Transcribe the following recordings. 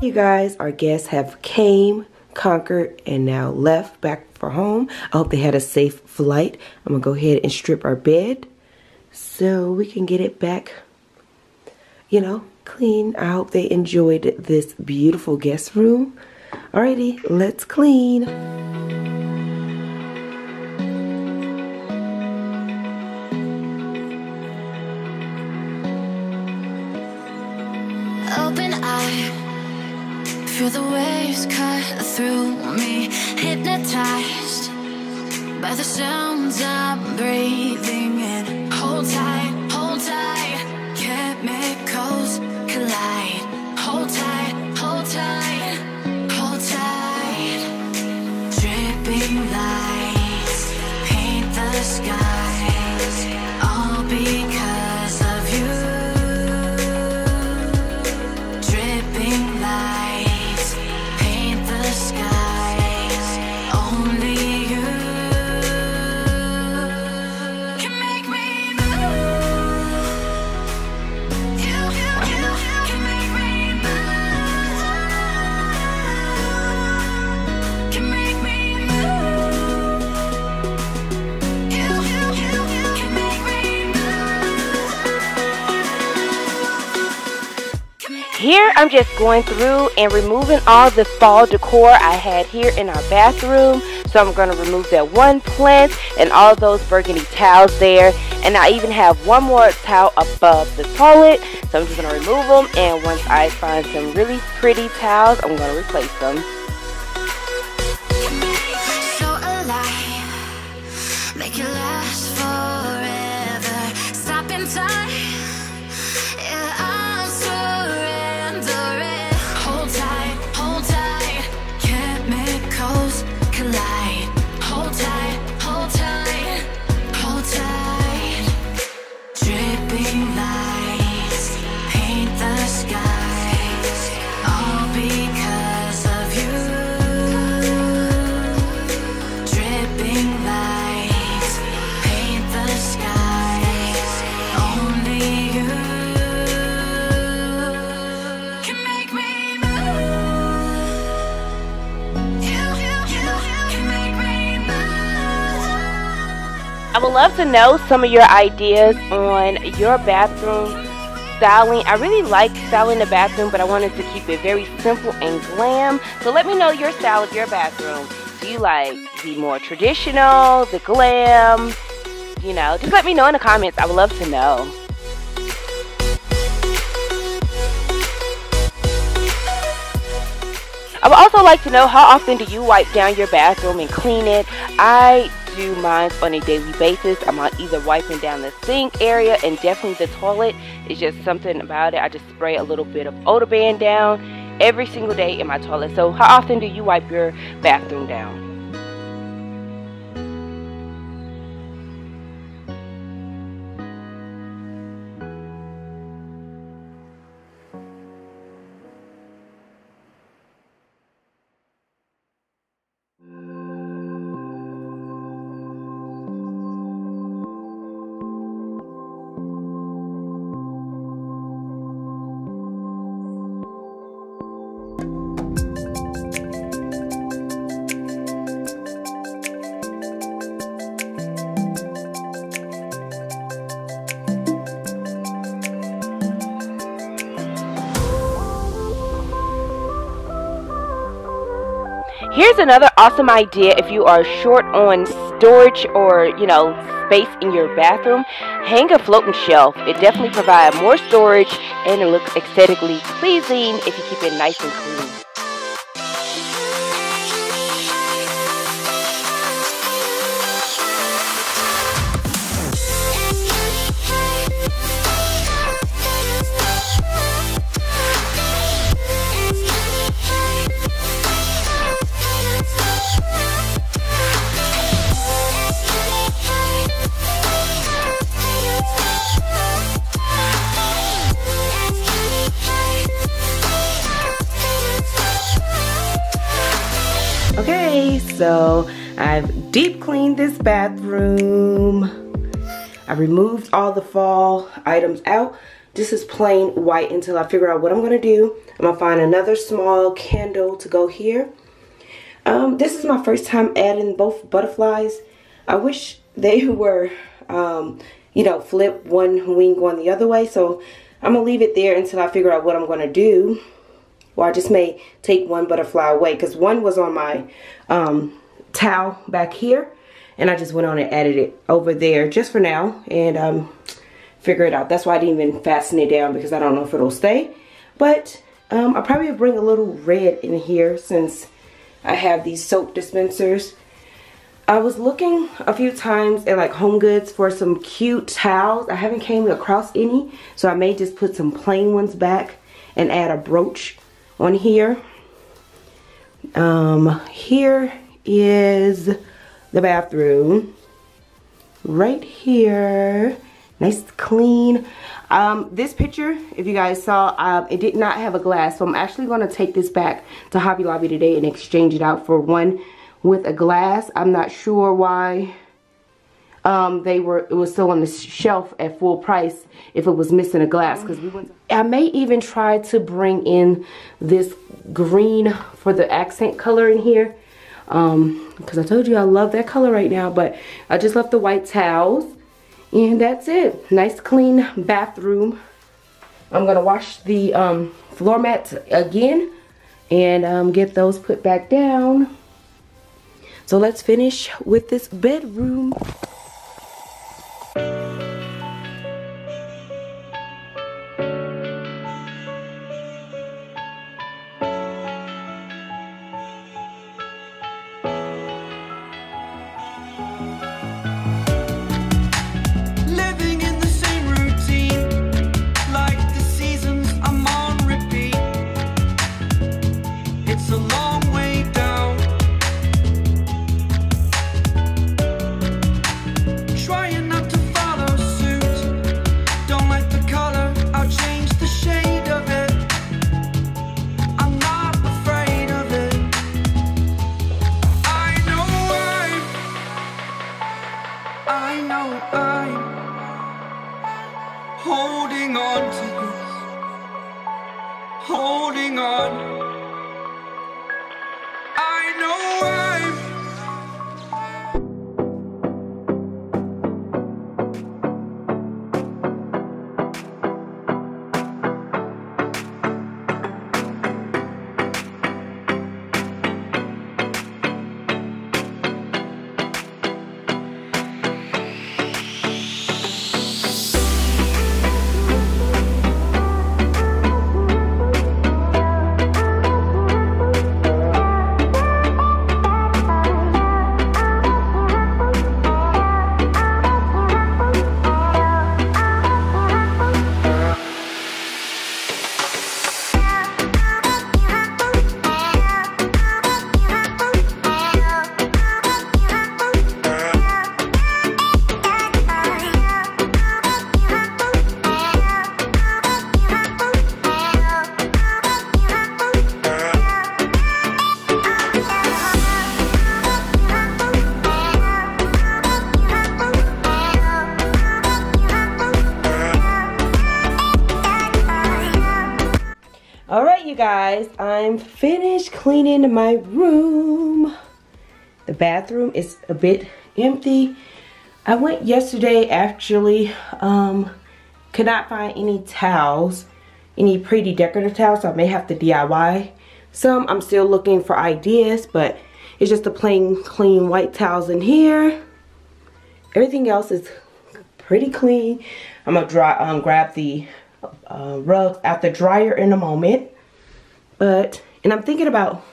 You guys, our guests have came, conquered, and now left back for home. I hope they had a safe flight. I'm gonna go ahead and strip our bed so we can get it back, you know, clean. I hope they enjoyed this beautiful guest room. Alrighty, let's clean. Open eye, feel the waves cut through me, hypnotized by the sounds I'm breathing in. Hold tight, chemicals collide. Hold tight, hold tight, hold tight. Dripping lights paint the skies, all because of you. Dripping lights paint the skies, only you can make me move. You can make me move. Can make me move. You can make me move. Here I'm just going through and removing all the fall decor I had here in our bathroom. So I'm going to remove that one plant and all those burgundy towels there. And I even have one more towel above the toilet. So I'm just going to remove them, and once I find some really pretty towels, I'm going to replace them. So alive, make it last forever. Stop in time, yeah, I'm surrendering. Hold tight, chemicals collide. Hold tight, hold tight, hold tight. Dripping lights paint the skies, all because of you. Dripping lights paint the skies, only you can make me move. You can make me move. I would love to know some of your ideas on your bathroom styling. I really like styling the bathroom, but I wanted to keep it very simple and glam. So let me know your style of your bathroom. Do you like the more traditional, the glam? You know, just let me know in the comments. I would love to know. I would also like to know, how often do you wipe down your bathroom and clean it? I do mine on a daily basis. I'm either wiping down the sink area, and definitely the toilet. It's just something about it. I just spray a little bit of Odor Band down every single day in my toilet. So how often do you wipe your bathroom down? Here's another awesome idea if you are short on storage or, you know, space in your bathroom. Hang a floating shelf. It definitely provides more storage, and it looks aesthetically pleasing if you keep it nice and clean. Okay, so I've deep cleaned this bathroom. I removed all the fall items out. this is plain white until I figure out what I'm going to do. I'm going to find another small candle to go here. This is my first time adding both butterflies. I wish they were, you know, flip one wing going the other way. So I'm going to leave it there until I figure out what I'm going to do. Or I just may take one butterfly away, because one was on my towel back here. And I just went on and added it over there just for now. And figure it out. That's why I didn't even fasten it down, because I don't know if it'll stay. But I'll probably bring a little red in here since I have these soap dispensers. I was looking a few times at like Home Goods for some cute towels. I haven't came across any, so I may just put some plain ones back and add a brooch on here. Here is the bathroom right here. Nice clean. This picture, if you guys saw, it did not have a glass, so I'm actually going to take this back to Hobby Lobby today and exchange it out for one with a glass. I'm not sure why it was still on the shelf at full price if it was missing a glass, because I may even try to bring in this green for the accent color in here, because I told you I love that color right now. But I just left the white towels. And that's it. Nice clean bathroom. I'm gonna wash the floor mats again and get those put back down. So let's finish with this bedroom. Holding on to this, holding on. I know I'm Alright, you guys, I'm finished cleaning my room. The bathroom is a bit empty. I went yesterday, actually, could not find any towels, any pretty decorative towels, so I may have to DIY some. I'm still looking for ideas, but it's just the plain clean white towels in here. Everything else is pretty clean. I'm gonna grab the rugs out the dryer in a moment, and I'm thinking about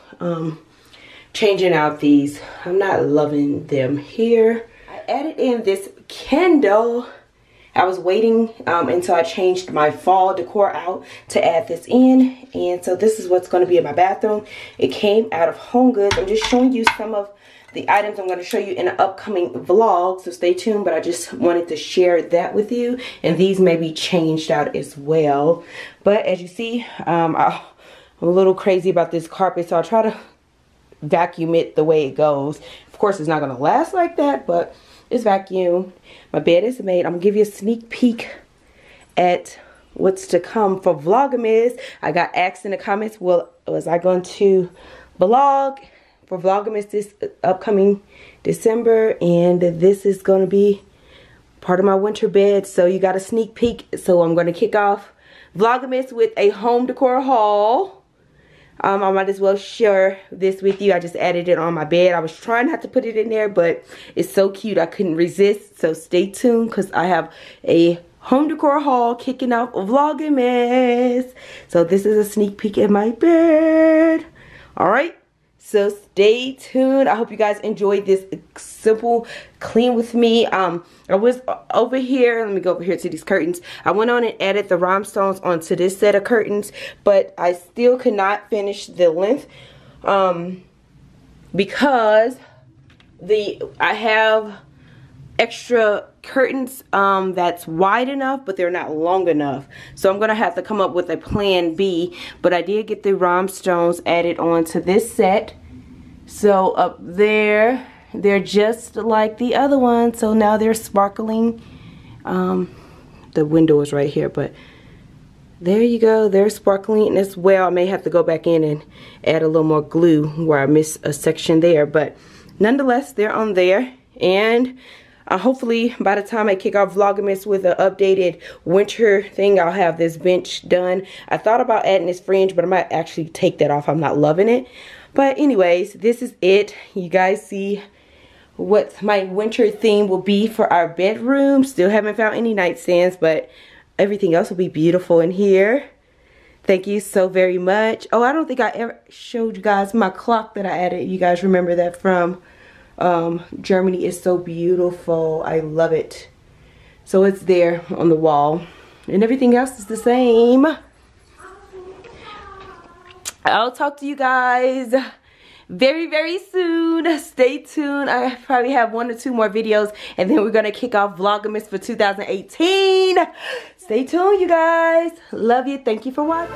changing out these. I'm not loving them here. I added in this candle. I was waiting until I changed my fall decor out to add this in, and so this is what's going to be in my bathroom. It came out of Home Goods. I'm just showing you some of the items I'm going to show you in an upcoming vlog, so stay tuned, but I just wanted to share that with you, and these may be changed out as well. But as you see, I'm a little crazy about this carpet, so I'll try to vacuum it the way it goes. Of course, it's not going to last like that, but it's vacuumed. My bed is made. I'm going to give you a sneak peek at what's to come for Vlogmas. I got asked in the comments, well, was I going to vlog for Vlogmas this upcoming December? And this is going to be part of my winter bed, so you got a sneak peek. So I'm going to kick off Vlogmas with a home decor haul. I might as well share this with you. I just added it on my bed. I was trying not to put it in there, but it's so cute I couldn't resist. So stay tuned because I have a home decor haul kicking off Vlogmas. So this is a sneak peek at my bed. Alright, so stay tuned. I hope you guys enjoyed this simple clean with me. I was over here. Let me go over here to these curtains. I went on and added the rhinestones onto this set of curtains, but I still could not finish the length because I have extra curtains that's wide enough, but they're not long enough. So I'm gonna have to come up with a plan B. But I did get the rhinestones added onto this set. So up there, they're just like the other one. So now they're sparkling. The window is right here, but there you go. They're sparkling as well. I may have to go back in and add a little more glue where I missed a section there. But nonetheless, they're on there. And hopefully by the time I kick off Vlogmas with an updated winter thing, I'll have this bench done. I thought about adding this fringe, but I might actually take that off. I'm not loving it. But anyways, this is it. You guys see what my winter theme will be for our bedroom. Still haven't found any nightstands, but everything else will be beautiful in here. Thank you so very much. Oh, I don't think I ever showed you guys my clock that I added. You guys remember that from Germany. Is so beautiful. I love it. So it's there on the wall, and everything else is the same. I'll talk to you guys very, very soon. Stay tuned. I probably have 1 or 2 more videos, and then we're gonna kick off Vlogmas for 2018. Stay tuned, you guys. Love you. Thank you for watching.